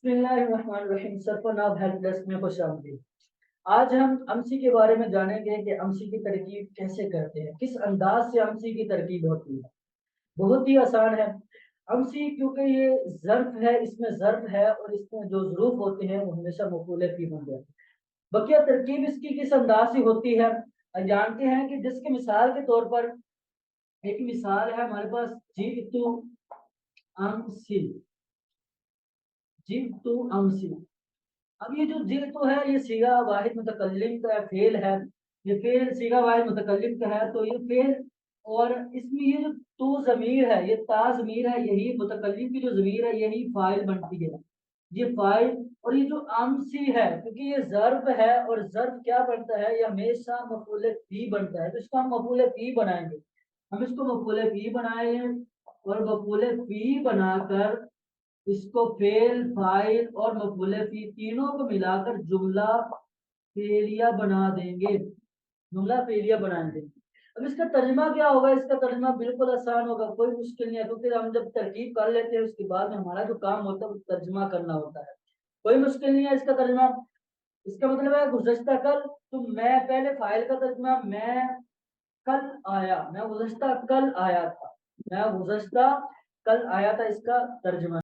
بسم اللہ الرحمن الرحیم، سرفن آف ہیلپ ڈیسک میں خوش آمدید۔ آج ہم امسی کے بارے میں جانیں گے کہ امسی کی ترکیب کیسے کرتے ہیں، کس انداز سے امسی کی ترکیب ہوتی ہے۔ بہت ہی آسان ہے امسی، کیونکہ یہ ظرف ہے، اس میں ظرف ہے اور اس میں جو ظروف ہوتے ہیں وہ ہمیشہ مفعول فی بن جاتے ہیں۔ بقیہ ترکیب اس کی کس انداز سے ہوتی ہے جانتے ہیں کہ جس کے مثال کے طور پر ایک مثال ہے ہمارے پاس، جیت تو امسی، جیت تو امسی۔ اب یہ جو جئتو ہے یہ صیغہ واحد متکلم کا فعل ہے، یہ فعل صیغہ واحد متکلم کا ہے، تو یہ فعل اور اس میں یہ جو تو ضمیر ہے، یہ تا ضمیر ہے، یہی متکلم کی جو ضمیر ہے یہی فاعل بنتی ہے، یہ فاعل۔ اور یہ جو امسی ہے کیونکہ یہ ضرب ہے اور ضرب کیا بنتا ہے، یہ ہمیشہ مفعول فی بنتا ہے، تو اس کو ہم مفعول فی بنائیں گے، ہم اس کو مفعول فی بنائیں گے اور مفعول فی بنا کر اس کو فعل، فاعل اور مفعول فی تینوں کو ملا کر جملہ فعلیہ بنا دیں گے، جملہ فعلیہ بنا دیں گے۔ اب اس کا ترجمہ کیا ہوگا؟ اس کا ترجمہ بالکل آسان ہوگا، کوئی مشکل نہیں ہے، کیونکہ ہم جب ترکیب کر لیتے ہیں اس کے بعد میں ہمارا جو کام ہوتا ہے وہ ترجمہ کرنا ہوتا ہے، کوئی مشکل نہیں ہے اس کا ترجمہ۔ اس کا مطلب ہے گزشتہ کل، تو میں پہلے فاعل کا ترجمہ، میں کل آیا، میں گزشتہ کل آیا تھا، میں گزشتہ کل آیا تھا، اس کا ترجمہ